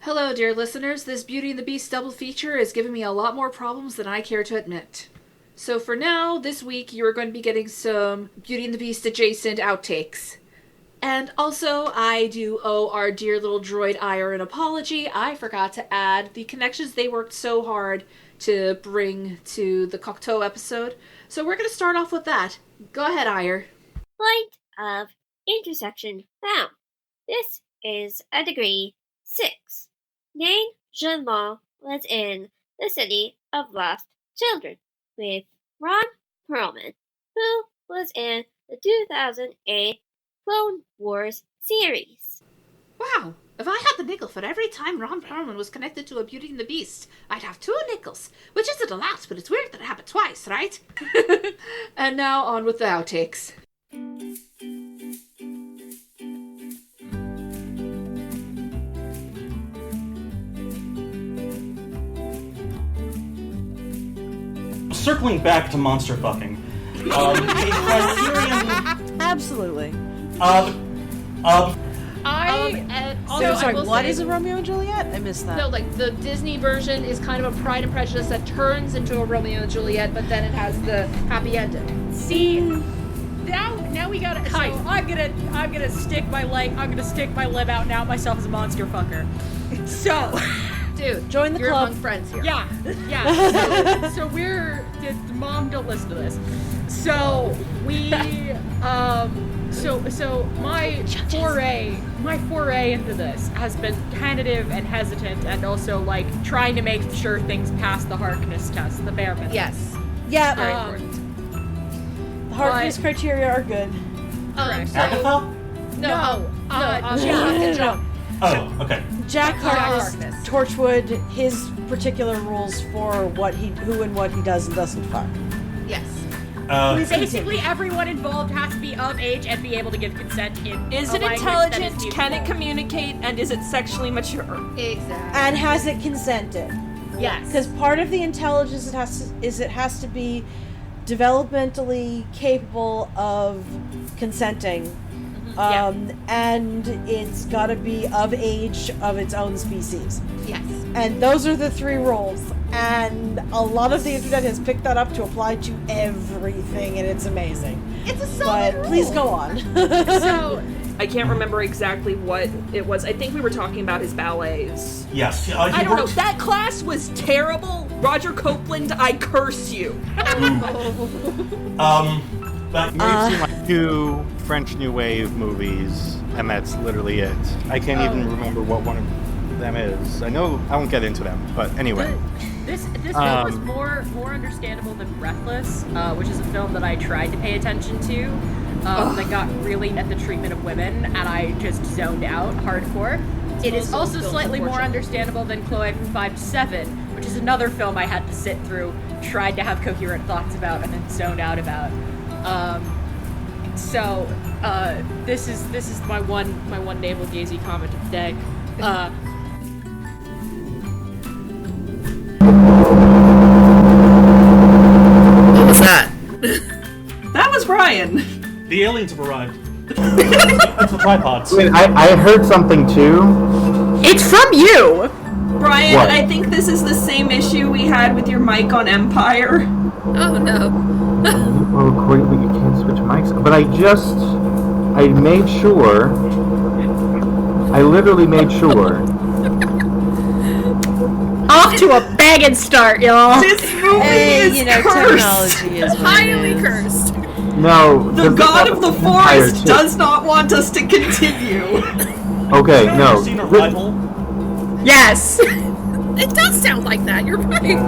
Hello, dear listeners. This Beauty and the Beast double feature is giving me a lot more problems than I care to admit. So for now, this week, you are going to be getting some Beauty and the Beast adjacent outtakes. And also, I do owe our dear little droid Ire an apology. I forgot to add the connections they worked so hard to bring to the Cocteau episode. So we're going to start off with that. Go ahead, Ire. Point of intersection found. This is a degree 6. Name Jean-Laurent was in the City of Lost Children with Ron Perlman, who was in the 2008 Clone Wars series. Wow, if I had the nickel for every time Ron Perlman was connected to a Beauty and the Beast, I'd have 2 nickels, which isn't a lot, but it's weird that it happened twice, right? And now on with the outtakes. Circling back to monster fucking, a criterion... Absolutely. What is a Romeo and Juliet? I missed that. No, like, the Disney version is kind of a Pride and Prejudice that turns into a Romeo and Juliet, but then it has the happy ending. See, now we gotta. So I'm gonna stick my leg out and out myself as a monster fucker. So, Dude, join the you're club. Among friends here. Yeah. So we're mom. Don't listen to this. So we So my foray into this has been tentative and hesitant, and also like trying to make sure things pass the Harkness test, the bare minimum. Yes. Yeah. Very important. The Harkness criteria are good. Agatha? No. No. Oh, okay. Jack Harkness, Harkness. Torchwood, his particular rules for who and what he does and doesn't fuck. Yes. Basically, everyone involved has to be of age and be able to give consent in. Is a it language intelligent? that is Can it usable. communicate? And is it sexually mature? Exactly. And has it consented? Yes. Because part of the intelligence it has to be developmentally capable of consenting. And it's got to be of age of its own species. Yes. And those are the 3 rules. And a lot of the internet has picked that up to apply to everything, and it's amazing. It's a solid But please go on. So, I can't remember exactly what it was. I think we were talking about his ballets. Yes. I don't know. That class was terrible. Roger Copeland, I curse you. But We've seen like 2 French New Wave movies, and that's literally it. I can't even remember what one of them is. I know I won't get into them, but anyway. This film was more understandable than Breathless, which is a film that I tried to pay attention to, that got really at the treatment of women, and I just zoned out hardcore. It is also slightly more understandable than Chloe from 5 to 7, which is another film I had to sit through, tried to have coherent thoughts about, and then zoned out about. This is my one navel gazy comment of the day. What was that? That was Bryan. the aliens have arrived. It's the tripods. Wait, I heard something too. It's from you! Bryan, What? I think this is the same issue we had with your mic on Empire. Oh no. Oh, great, but you can't switch mics. But I made sure. I literally made sure. Off to a banging start, y'all. This movie is cursed. Technology is Highly cursed. No. The God of the Empire Forest too. does not want us to continue. Okay, Have you no. seen Arrival? Yes. It does sound like that. You're right.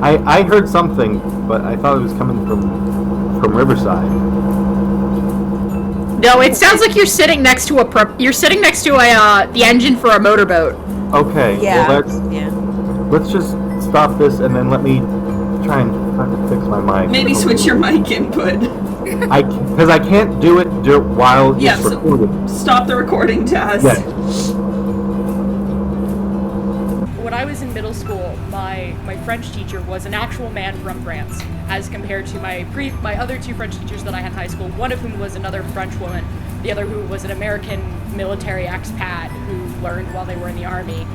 I heard something, but I thought it was coming from Riverside. No, it sounds like you're sitting next to the engine for a motorboat. Okay. Yeah. Well, let's just stop this and then let me try and fucking fix my mic. Maybe switch your mic input. Because I can't do it while Yes. it's recording. Stop the recording, Taz. Yeah. When I was in middle school, my French teacher was an actual man from France, as compared to my other two French teachers that I had in high school, one of whom was another French woman, the other who was an American military expat who learned while they were in the army.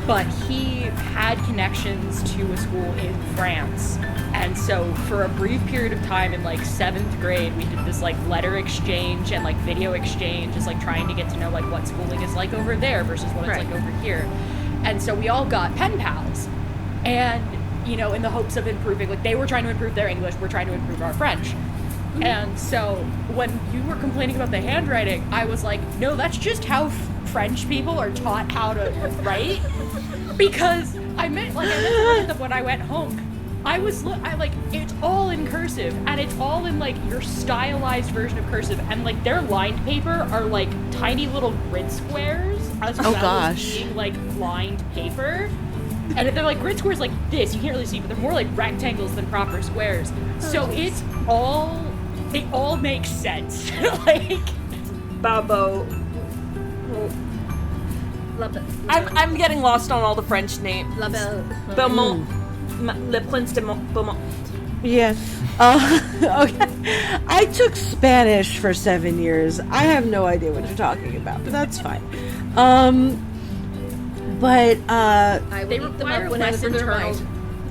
But he had connections to a school in France. And so for a brief period of time in like 7th grade, we did this like letter exchange and like video exchange, just like trying to get to know like what schooling is like over there versus what it's like over here. And so we all got pen pals. And, you know, in the hopes of improving, like they were trying to improve their English, we're trying to improve our French. Mm-hmm. And so when you were complaining about the handwriting, I was like, no, that's just how French people are taught how to write. Because I meant to look at them when I went home. It's all in cursive, and it's all in like your stylized version of cursive, and like their lined paper are like tiny little grid squares as well as being like lined paper. And they're like grid squares like this, you can't really see, but they're more like rectangles than proper squares. So it all makes sense. Like Babo. I'm getting lost on all the French names. La Belle. Beaumont. Le Prince de Beaumont. Yeah. Okay. I took Spanish for 7 years. I have no idea what you're talking about, but that's fine.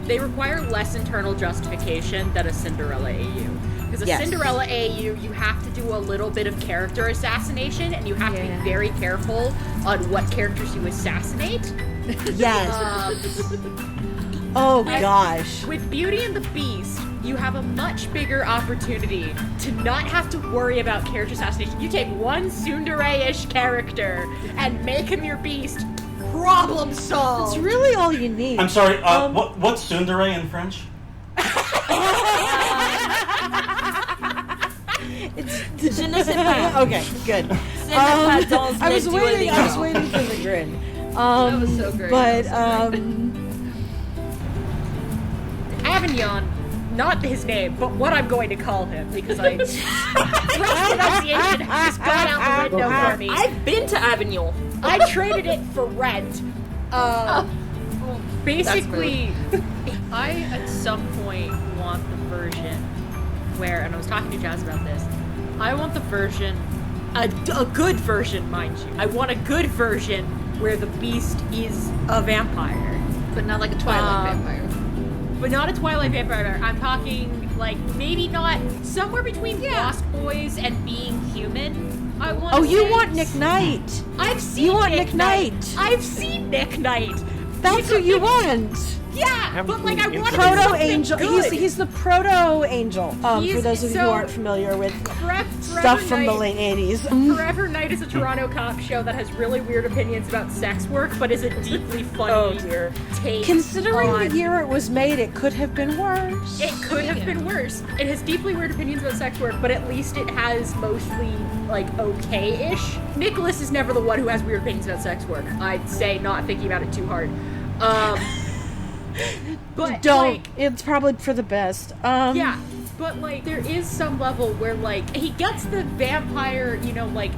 They require less internal justification than a Cinderella AU. Because a Cinderella AU, you have to do a little bit of character assassination, and you have to be very careful on what characters you assassinate. Yes. Oh gosh. With Beauty and the Beast, you have a much bigger opportunity to not have to worry about character assassination. You take one tsundere-ish character and make him your beast. Problem solved. It's really all you need. I'm sorry, what's tsundere in French? Je ne sais pas. Okay, good. I was waiting for the grin. That was so great. But Avignon, not his name, but what I'm going to call him, because pronunciation has gone out the window for me. I've been to Avignon. I traded it for rent. Basically, I at some point want the version where, and I was talking to Jazz about this, I want the version, a good version, mind you. I want a good version where the Beast is a vampire. But not like a Twilight vampire. But not a Twilight vampire. I'm talking, like, maybe not, somewhere between Lost Boys and being human. I want. Oh, you want Nick Knight? I've seen. You want Nick Knight? I've seen Nick Knight. That's who you want. Yeah, but like I want Proto Angel. He's the Proto Angel. For those of you who so aren't familiar with Forever stuff from Night, the late 80s. Forever Night is a Toronto cop show that has really weird opinions about sex work, but is a deeply funny take. Considering on... the year it was made, it could have been worse. It could have been worse. It has deeply weird opinions about sex work, but at least it has mostly, like, okay-ish. Nicholas is never the one who has weird opinions about sex work. I'd say, not thinking about it too hard. But don't. Like, it's probably for the best. Yeah, but like there is some level where like he gets the vampire, you know, like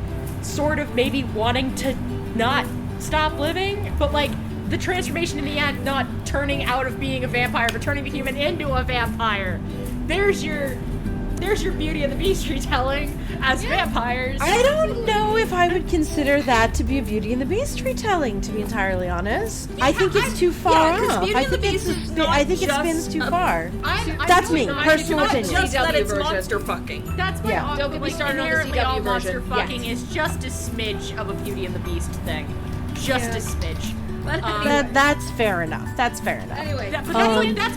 sort of maybe wanting to not stop living, but like the transformation in the end not turning out of being a vampire, but turning the human into a vampire. There's your Beauty and the Beast retelling as vampires. I don't know if I would consider that to be a Beauty and the Beast retelling, to be entirely honest. I think it's too far off. I think it spins too far. That's me, personal opinion. Just that it's monster fucking. That's my Don't get me started on the inherently CW all monster version. fucking is just a smidge of a Beauty and the Beast thing. Just a smidge. But anyway. That's fair enough. That's fair enough. Anyway. That's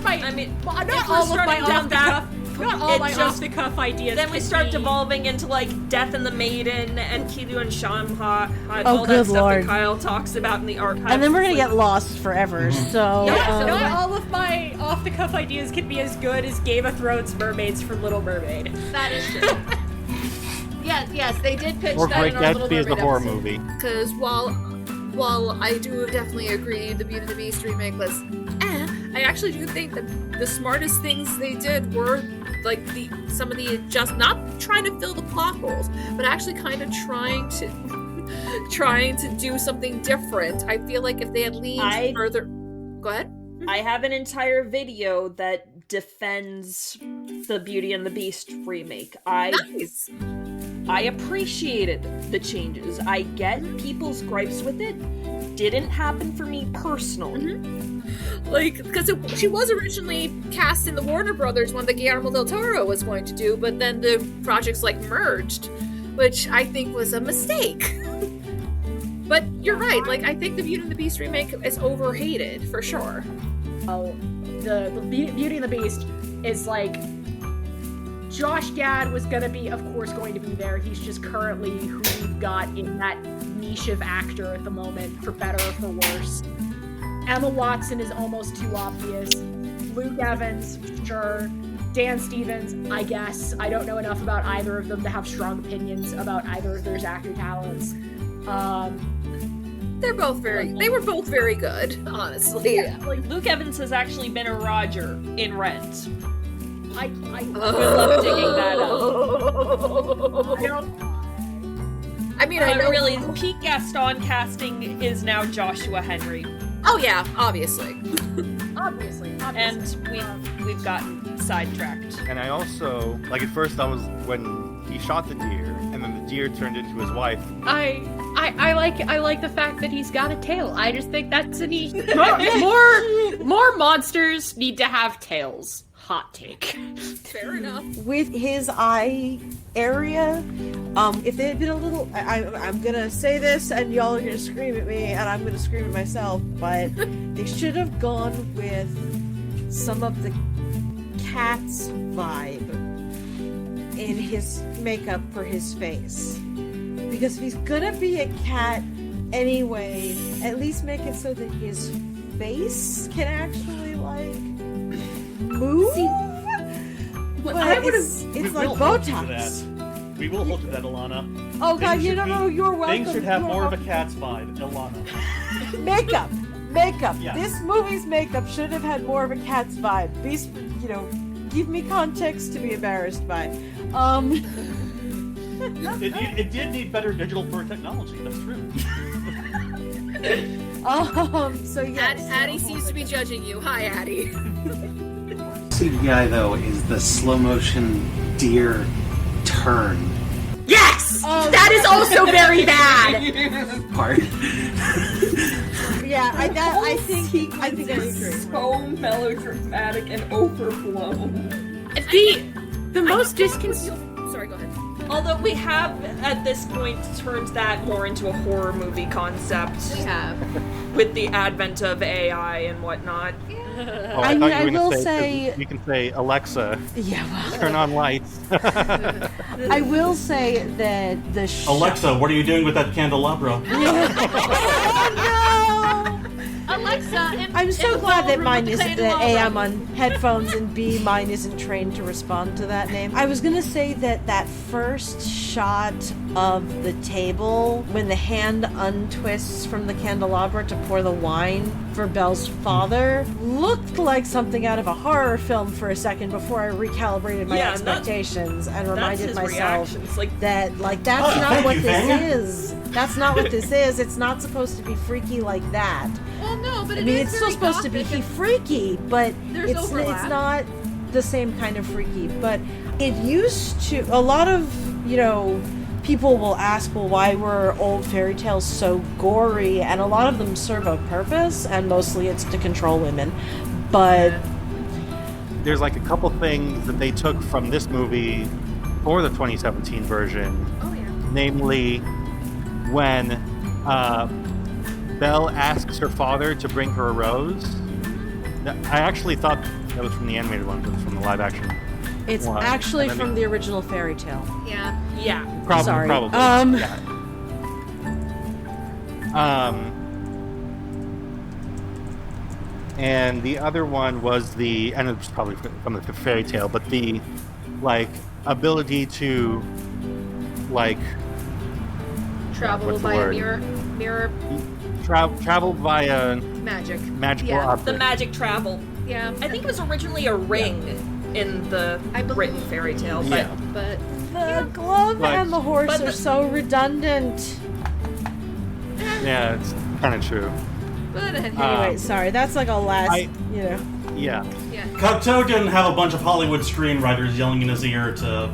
my. I mean, not all of my off-the-cuff. Not all my off-the-cuff ideas. Then we start devolving into like Death and the Maiden and Kilu and Shamha, all good that stuff Lord. that Kyle talks about in the archive. And then we're gonna get lost forever. So not all of my off-the-cuff ideas can be as good as Game of Thrones mermaids from Little Mermaid. That is true. Yes, they did pitch Or that Great in our Little Gatsby is Mermaid a horror episode. movie. Because while I do definitely agree the Beauty and the Beast remake was I actually do think that the smartest things they did were like not trying to fill the plot holes, but actually kind of trying to trying to do something different. I feel like if they had leaned further... Go ahead. I have an entire video that defends the Beauty and the Beast remake. Nice! I appreciated the changes. I get people's gripes with it. Didn't happen for me personally. Like, because she was originally cast in the Warner Brothers one that Guillermo del Toro was going to do, but then the projects, like, merged, which I think was a mistake. But you're right, like, I think the Beauty and the Beast remake is overhated, for sure. Oh, the Beauty and the Beast is, like, Josh Gad was going to be there. He's just currently who we've got in that niche of actor at the moment, for better or for worse. Emma Watson is almost too obvious. Luke Evans, sure. Dan Stevens, I guess. I don't know enough about either of them to have strong opinions about either of their actor talents. They were both very good, honestly. Yeah, like, Luke Evans has actually been a Roger in Rent. I love digging that up. I know really, peak Gaston casting is now Joshua Henry. Oh yeah, obviously. Obviously. And we've gotten sidetracked. And I also, like, at first I was, when he shot the deer, and then the deer turned into his wife. I like the fact that he's got a tail. I just think that's a neat. More monsters need to have tails. Hot take. Fair enough. With his eye area, if they had been a little, I'm gonna say this and y'all are gonna scream at me and I'm gonna scream at myself, but they should have gone with some of the cat's vibe in his makeup for his face. Because if he's gonna be a cat anyway, at least make it so that his face can actually, like, move? But it's like Botox. We will hold to that, Alana. Oh god, you're welcome. Things should have more of a cat's vibe, Alana. Makeup. Yeah. This movie's makeup should have had more of a cat's vibe. Give me context to be embarrassed by. It did need better digital fur technology, that's true. So yeah. Addie seems to be judging you. Hi, Addie. CGI, though, is the slow motion deer turn Yes! That is also very bad! part. Yeah, I think I agree. So melodramatic and overblown. The most disconcerting. Sorry, go ahead. Although we have, at this point, turned that more into a horror movie concept. We have. With the advent of AI and whatnot. Oh, I thought you were going to say, you can say, Alexa, turn on lights. I will say that the Alexa, what are you doing with that candelabra? Alexa, I'm so glad that A, I'm on headphones, and B, mine isn't trained to respond to that name. I was gonna say that first shot of the table, when the hand untwists from the candelabra to pour the wine for Belle's father, looked like something out of a horror film for a second before I recalibrated my expectations and reminded myself that that's not what this is. That's not what this is. It's not supposed to be freaky like that. Well, no, but it's still supposed to be freaky, but it's not the same kind of freaky. But it used to. A lot of people will ask, well, why were old fairy tales so gory? And a lot of them serve a purpose, and mostly it's to control women. But there's like a couple things that they took from this movie for the 2017 version. Oh yeah. Namely, when Belle asks her father to bring her a rose. I actually thought that was from the animated one, but it's from the live action. It's actually from the original fairy tale. Yeah. Yeah. Probably. Yeah. And the other one was and it was probably from the fairy tale, but the ability to travel via mirror. Travel via magical object. The magic travel. Yeah. I think it was originally a ring in the written fairy tale, but the glove and the horse are so redundant. Yeah, it's kind of true. But Anyway, sorry, that's like a last, Yeah. Cocteau didn't have a bunch of Hollywood screenwriters yelling in his ear to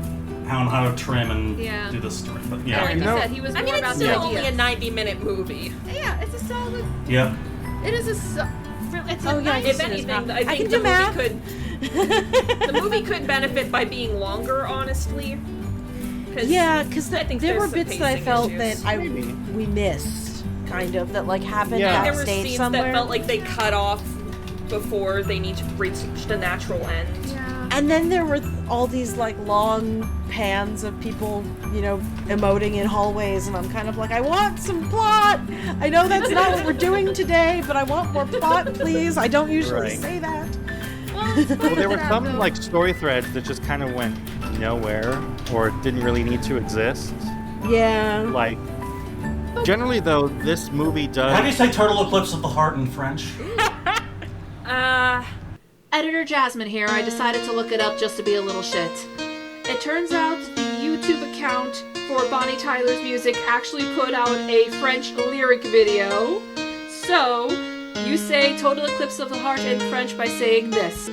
how to trim and do this story. But yeah. Like I said, he was more about it's the still only a ideas. 90-minute movie. Yeah, it's a solid. Yep. It is a. It's a nice. If anything, I think can do math. The movie could benefit by being longer, honestly. Because I think there were there's some bits that I pacing felt issues. that we missed, kind of, that like happened Yeah. There were backstage scenes somewhere. that felt like they cut off before they need to reach the natural end. Yeah. And then there were all these like long pans of people, emoting in hallways, and I'm kind of like, I want some plot. I know that's not what we're doing today, but I want more plot, please. I don't usually Right. say that. Well, there were some like story threads that just kind of went nowhere or didn't really need to exist. Yeah. Like, generally though, this movie does. How do you say turtle eclipse of the heart in French? Editor Jasmine here. I decided to look it up just to be a little shit. It turns out the YouTube account for Bonnie Tyler's music actually put out a French lyric video. So, you say Total Eclipse of the Heart in French by saying this.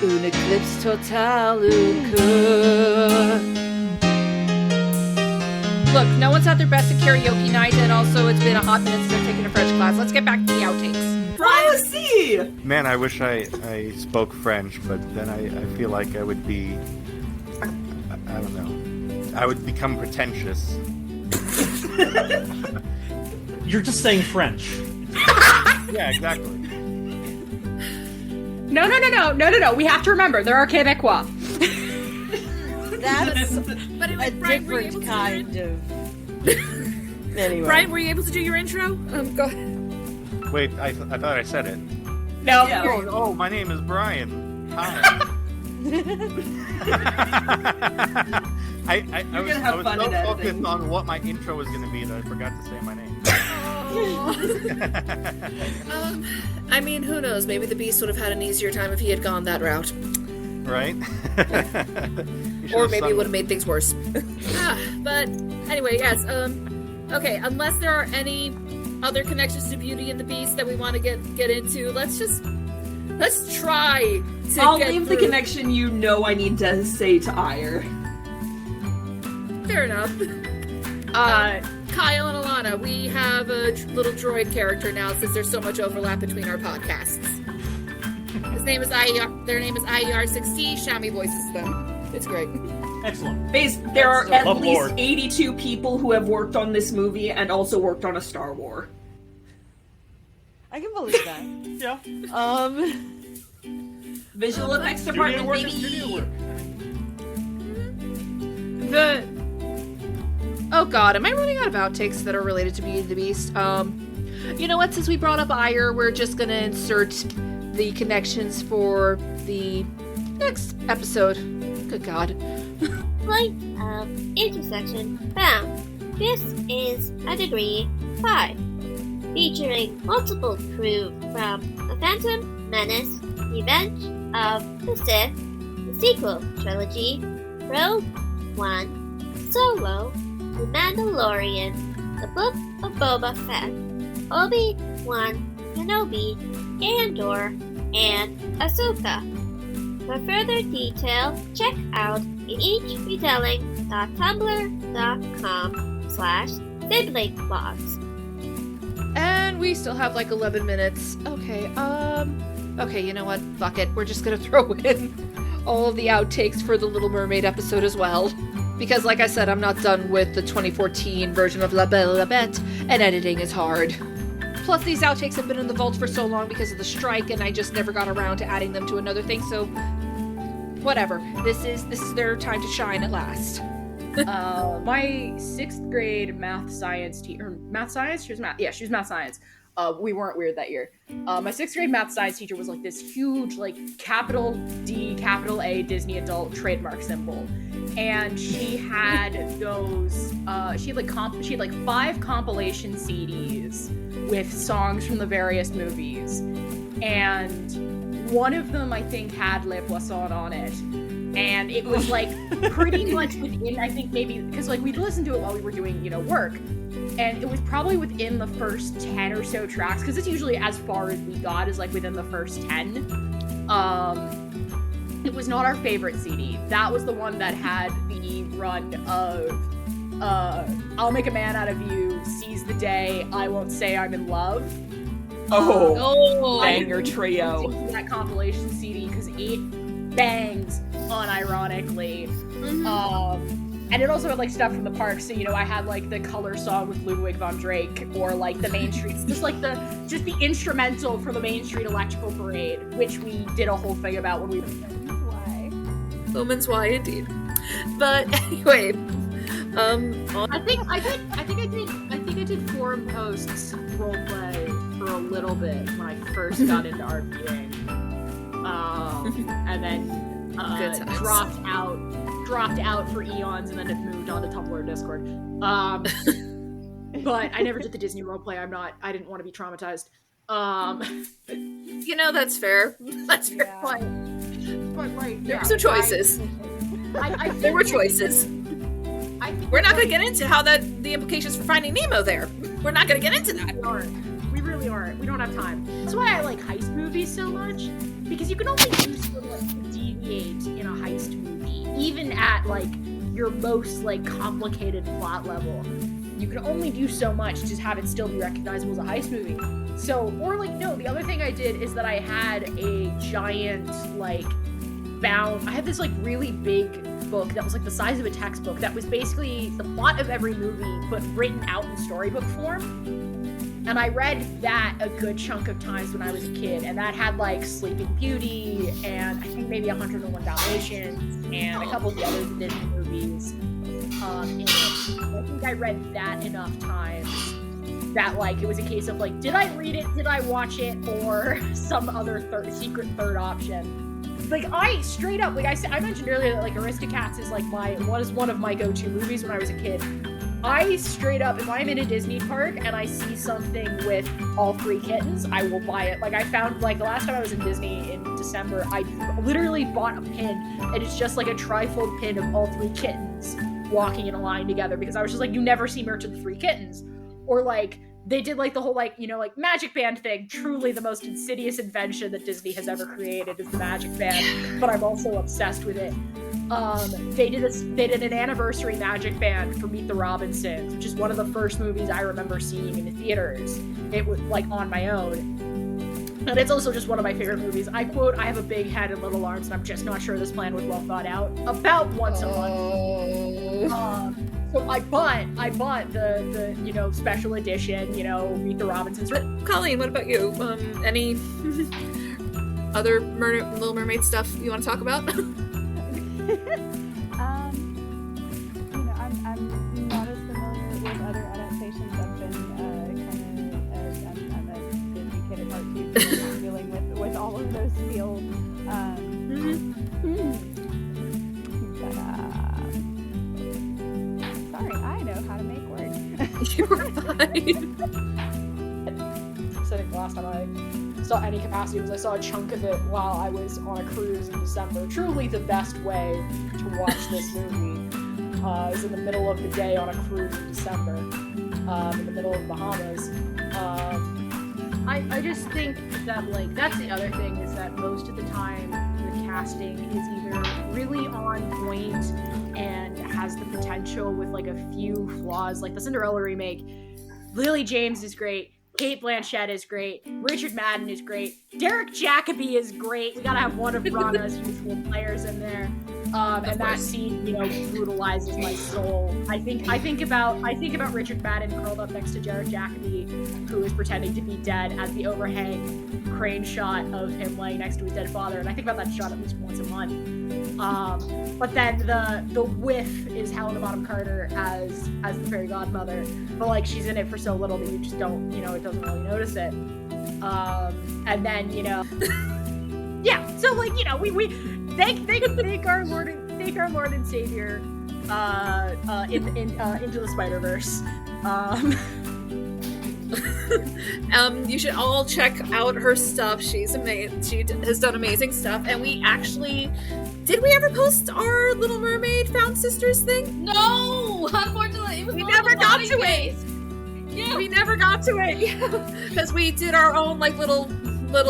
Une eclipse totale. Look, no one's at their best at karaoke night, and also it's been a hot minute since I've taken a French class. Let's get back to the outtakes. Bryan, see! Man, I wish I spoke French, but then I feel like I would be. I don't know. I would become pretentious. You're just saying French. Yeah, exactly. No. We have to remember, there are Quebecois. That's But a different kind of. Anyway. Bryan, were you able to do your intro? Go ahead. Wait, I thought I said it. No. Oh, my name is Bryan. Hi. I was have fun so in focused editing. on what my intro was going to be that I forgot to say my name. I mean, who knows? Maybe the Beast would have had an easier time if he had gone that route. Right? Or maybe it would have made things worse. But anyway, yes. Okay, unless there are any other connections to Beauty and the Beast that we want to get into, let's try to I'll get leave the through. connection I need to say to Ire. Fair enough. Kyle and Alana, we have a little droid character now since there's so much overlap between our podcasts. His name is IER. Their name is IER6C. Shami voices them. It's great. Excellent. There are at Love least Lord. 82 people who have worked on this movie and also worked on a Star Wars. I can believe that. Yeah. Visual effects Studio department, work is baby! studio work. Oh god, am I running out of outtakes that are related to Beauty and the Beast? You know what? Since we brought up Ire, we're just gonna insert the connections for the next episode. Good god. Point of intersection found. This is a degree 5, featuring multiple crew from The Phantom Menace, Revenge of the Sith, the sequel trilogy, Rogue One, Solo, The Mandalorian, The Book of Boba Fett, Obi-Wan Kenobi, Andor, and Ahsoka. For further detail, check out eachretelling.tumblr.com/sibling blogs. And we still have like 11 minutes. Okay, okay, you know what? Fuck it. We're just gonna throw in all of the outtakes for the Little Mermaid episode as well. Because like I said, I'm not done with the 2014 version of La Belle La Bete, and editing is hard. Plus, these outtakes have been in the vault for so long because of the strike, and I just never got around to adding them to another thing, so whatever. This is their time to shine at last. My 6th grade math science teacher, she was math science. We weren't weird that year. My 6th grade math science teacher was like this huge, like, capital D, capital A Disney adult trademark symbol. and she had those. She had like 5 compilation CDs with songs from the various movies, and one of them I think had Le Poisson on it. And it was like pretty much within, I think maybe, because like we'd listen to it while we were doing, work. And it was probably within the first 10 or so tracks, because it's usually as far as we got is like within the first 10. It was not our favorite CD. That was the one that had the run of I'll Make a Man Out of You, Seize the Day, I Won't Say I'm in Love. Banger trio. That compilation CD, because it bangs unironically. And it also had like stuff from the park, so I had like the Color song with Ludwig von Drake, or like the Main Street, just the instrumental for the Main Street Electrical Parade, which we did a whole thing about when we were Woman's Why, indeed. But anyway, I think I did forum posts roleplay for a little bit when I first got into RPing, and then dropped out for eons, and then have moved on to Tumblr and Discord. But I never did the Disney roleplay. I didn't want to be traumatized. That's fair. That's fair. Yeah. But like, there were some choices. There were choices. We're not going to get into how the implications for Finding Nemo there. We're not going to get into that. We really aren't. We don't have time. That's why I like heist movies so much, because you can only do so much to deviate in a heist movie, even at like your most like complicated plot level. You can only do so much to have it still be recognizable as a heist movie. So, or like, no, the other thing I did is that I had a giant I had this like really big book that was like the size of a textbook that was basically the plot of every movie but written out in storybook form. And I read that a good chunk of times when I was a kid, and that had like Sleeping Beauty and I think maybe 101 Dalmatians and a couple of the other Disney movies in it. I think I read that enough times that like it was a case of like, did I read it, did I watch it, or some other secret third option. Like, I straight up, like I mentioned earlier that like Aristocats is like one of my go-to movies when I was a kid. I straight up, if I'm in a Disney park and I see something with all 3 kittens, I will buy it. Like, I found, like, the last time I was in Disney in December, I literally bought a pin, and it's just like a trifold pin of all 3 kittens walking in a line together, because I was just like, you never see merch of the 3 kittens. Or like, they did like the whole like, magic band thing. Truly the most insidious invention that Disney has ever created is the magic band, but I'm also obsessed with it. They did an anniversary magic band for Meet the Robinsons, which is one of the first movies I remember seeing in the theaters. It was like on my own. And it's also just one of my favorite movies. I quote, I have a big head and little arms, and I'm just not sure this plan was well thought out. About once a month. So I bought the special edition, Meet the Robinsons. Colleen, what about you? Any other Little Mermaid stuff you want to talk about? I'm not as familiar with other adaptations. I've been I'm a Disney kid at heart too, so dealing with all of those fields. Sorry, I know how to make words. You're fine. I think last time I saw any capacity was I saw a chunk of it while I was on a cruise in December. Truly the best way to watch this movie is in the middle of the day on a cruise in December, in the middle of the Bahamas. I just think that, like, that's the other thing, is that most of the time the casting is either really on point and has the potential with, like, a few flaws. Like, the Cinderella remake, Lily James is great, Kate Blanchett is great, Richard Madden is great, Derek Jacobi is great. We gotta have one of Rana's usual players in there. And that scene, brutalizes my soul. I think about Richard Madden curled up next to Derek Jacobi, who is pretending to be dead, as the overhang crane shot of him laying next to his dead father, and I think about that shot at least once a month. But then the whiff is Helena Bonham Carter as the fairy godmother, but like she's in it for so little that you just don't, it doesn't really notice it. And then yeah, so like we thank our Lord and thank our Lord and Savior into the Spider-Verse. You should all check out her stuff. She's amazing. She has done amazing stuff. And we actually, did we ever post our Little Mermaid Found Sisters thing? No, unfortunately, we never got to it. Yeah, we never got to it because we did our own like little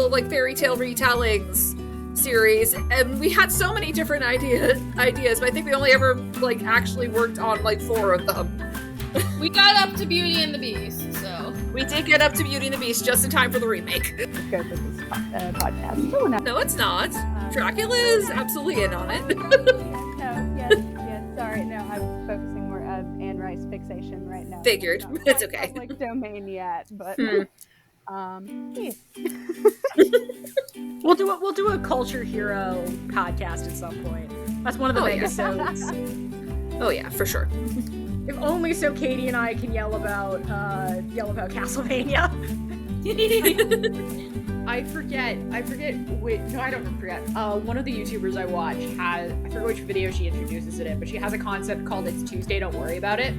like fairy tale retellings series, and we had so many different ideas. But I think we only ever like actually worked on like 4 of them. We got up to Beauty and the Beast, so we did get up to Beauty and the Beast just in time for the remake. It's good for this podcast. No, it's not. Dracula is absolutely in on it. Yes. Sorry, no, I'm focusing more on Anne Rice fixation right now. Figured. It's okay. Like domain yet, but yeah. We'll do a culture hero podcast at some point. That's one of the megasodes. Oh yeah, for sure. If only so Katie and I can yell about Castlevania. I forget. No, I don't forget. One of the YouTubers I watch I forget which video she introduces it in, but she has a concept called "It's Tuesday, Don't Worry About It,"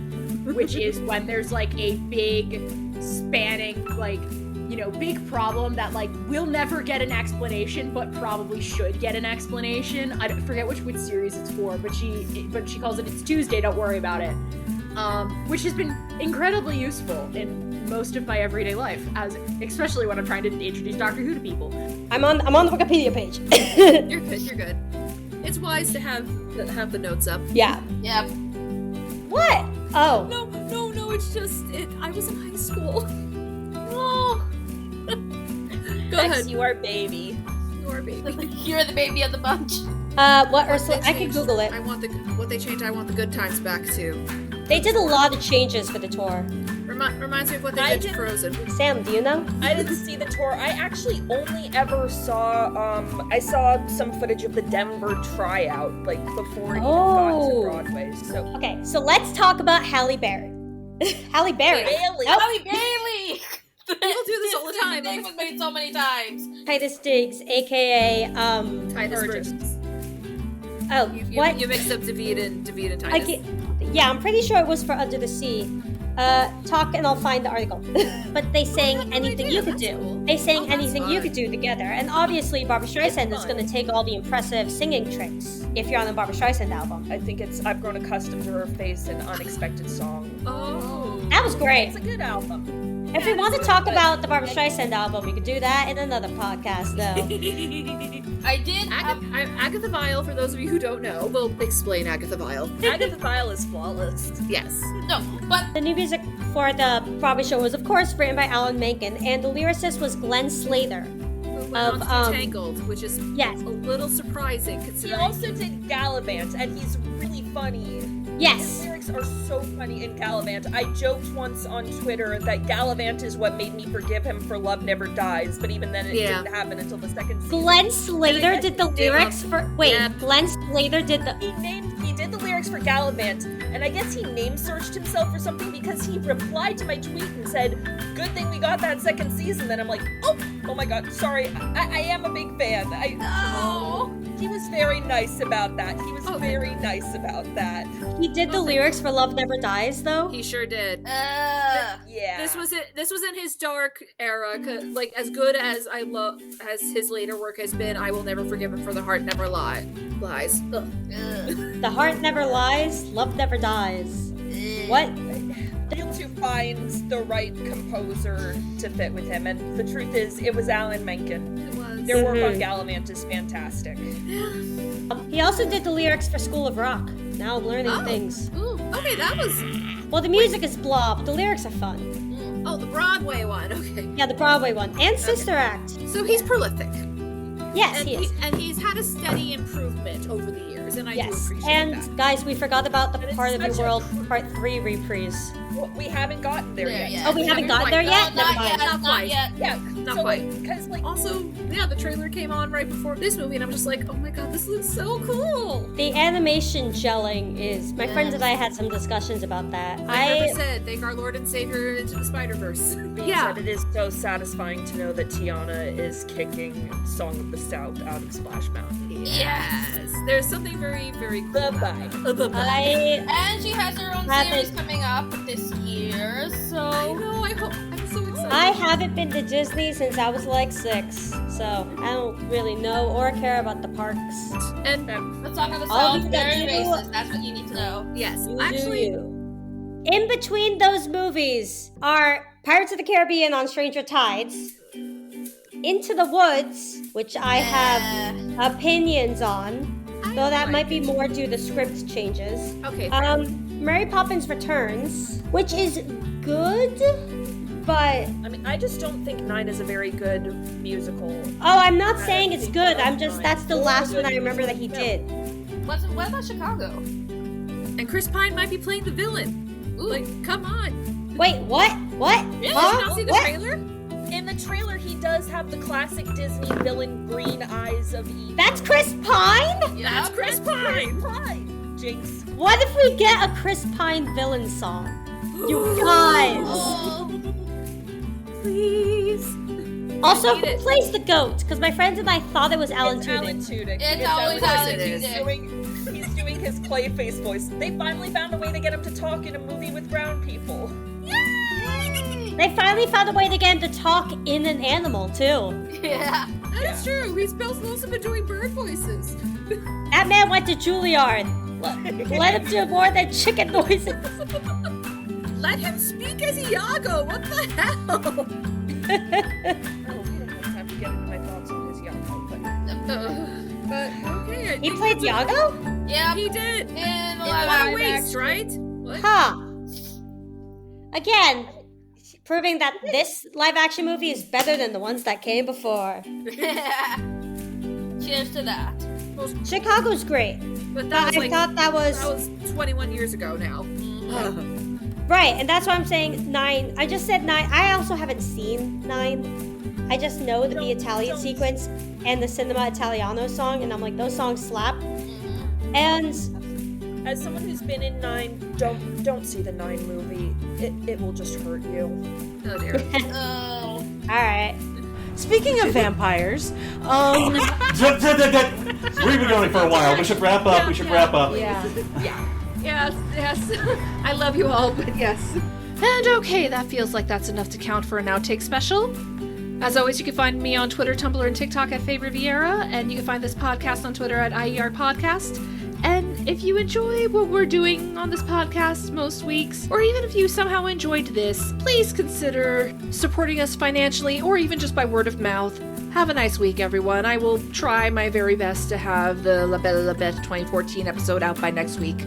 which is when there's like a big, spanning, like, you know, big problem that like will never get an explanation, but probably should get an explanation. I forget which series it's for, but she calls it "It's Tuesday, Don't Worry About It." Which has been incredibly useful in most of my everyday life, especially when I'm trying to introduce Doctor Who to people. I'm on the Wikipedia page. You're good. It's wise to have the notes up. Yeah. Yep. What? Oh. No. It's just I was in high school. Oh. Go ahead. You are baby. You're the baby of the bunch. What Ursula? I can Google it. What they changed. I want the good times back too. They did a lot of changes for the tour. Reminds me of what they did to Frozen. Sam, do you know? I didn't see the tour. I actually only ever saw I saw some footage of the Denver tryout, like before it even got to Broadway. So okay, so let's talk about Halle Berry. Halle Berry. Halle Bailey. People do this all the time. This name was made so many times. Titus Diggs, aka Titus Burgess. Oh, what? You mixed up David and Titus. Yeah, I'm pretty sure it was for Under the Sea. Talk and I'll find the article. But they sang Anything You Could Do. Cool. They sang Anything You Could Do together. And obviously Barbra Streisand is going to take all the impressive singing tricks if you're on the Barbra Streisand album. I think I've grown accustomed to her face in Unexpected Song. Oh. That was great. It's a good album. If we want to talk about the Barbra Streisand album, we could do that in another podcast, though. I did. Agatha Vile, for those of you who don't know, we'll explain Agatha Vile. Agatha Vile is flawless. Yes. No, but the new music for the Broadway show was, of course, written by Alan Menken, and the lyricist was Glenn Slater. Of Tangled, which is a little surprising considering. He also did Gallivant, and he's really funny. Yes. His lyrics are so funny in Gallivant. I joked once on Twitter that Gallivant is what made me forgive him for Love Never Dies, but even then it didn't happen until the second season. Glenn Slater did the lyrics for... Wait, Glenn Slater did the... He did the lyrics for Gallivant, and I guess he name-searched himself for something because he replied to my tweet and said, "Good thing we got that second season." Then I'm like, oh my god, sorry, I am a big fan. He was very nice about that. He did the lyrics for Love Never Dies, though? He sure did. Yeah. This was in his dark era. Like, as good as as his later work has been, I will never forgive him for The Heart Never Lies. The Heart Never Lies, Love Never Dies. What? To find the right composer to fit with him, and the truth is, it was Alan Menken. It was. Their work on Gallivant is fantastic. He also did the lyrics for School of Rock. Now I'm learning things. Ooh, okay, that was... Well, the music is blah, but the lyrics are fun. Oh, the Broadway one, okay. Yeah, the Broadway one. And Sister Act. So he's prolific. Yes, he is. And he's had a steady improvement over the years, and I do appreciate that. And, guys, we forgot about the Part of Your World Part 3 reprise. We haven't gotten there yet. Oh, we haven't gotten there yet? No, Never not mind. yet. Not yet. Yeah, Not so quite. Because like Also, yeah, the trailer came on right before this movie, and I'm just like, oh my god, this looks so cool. The animation gelling is. My friends and I had some discussions about that. Like Herbert said, thank our Lord and Savior into the Spider-Verse. yeah, it is so satisfying to know that Tiana is kicking Song of the South out of Splash Mountain. Yes, there's something very, very cool. Bye-bye. And she has her own series coming up this year, so I know. I'm so excited. I haven't been to Disney since I was like 6, so I don't really know or care about the parks. And the Song of the All South you very do- racist. That's what you need to know. Yes, You actually, do you. In between those movies are Pirates of the Caribbean on Stranger Tides, Into the Woods, which I have opinions on, though that might be more due to script changes. Okay. Mary Poppins Returns, which is good, but I mean, I just don't think 9 is a very good musical. oh, I'm not saying it's good. I'm just that's the last one I remember that he did. What about Chicago? And Chris Pine might be playing the villain. Ooh. Like, come on. Wait, what? What? Yeah, did you Huh? not see the What? trailer? In the trailer, he does have the classic Disney villain green eyes of evil. That's Chris Pine? That's Chris Pine. Pine. Jinx. What if we get a Chris Pine villain song? You guys! Please. Also, I need who it. plays the goat? Because my friends and I thought it was Alan It's Alan Tudyk. Tudyk. It's always Alan Tudyk. He's doing his Clayface voice. They finally found a way to get him to talk in a movie with brown people. They finally found a way to get him to talk in an animal, too. Yeah. That is true. He's also been doing bird voices. That man went to Juilliard. Let him do more than chicken noises. Let him speak as Iago. What the hell? Oh, we don't have time to get into my thoughts on his Yako, But okay. I He think played that's it. Iago? Yeah. He did. In the In live Wild Waste, action. right? What? Huh. Again, proving that this live-action movie is better than the ones that came before. Cheers to that. Chicago's great. But that was I like, thought that was 21 years ago now. right, and that's why I'm saying 9. I just said 9. I also haven't seen 9. I just know the Italian sequence and the Cinema Italiano song, and I'm like, those songs slap. And as someone who's been in 9, don't see the 9 movie. It will just hurt you. Oh dear. Oh. all right. Speaking of vampires, We've been going for a while. We should wrap up. Yeah. Yes. I love you all, but yes. And okay, that feels like that's enough to count for an outtake special. As always, you can find me on Twitter, Tumblr, and TikTok at Faye Riviera, and you can find this podcast on Twitter at IER Podcast. And if you enjoy what we're doing on this podcast most weeks, or even if you somehow enjoyed this, please consider supporting us financially or even just by word of mouth. Have a nice week, everyone. I will try my very best to have the La Belle La Bete 2014 episode out by next week.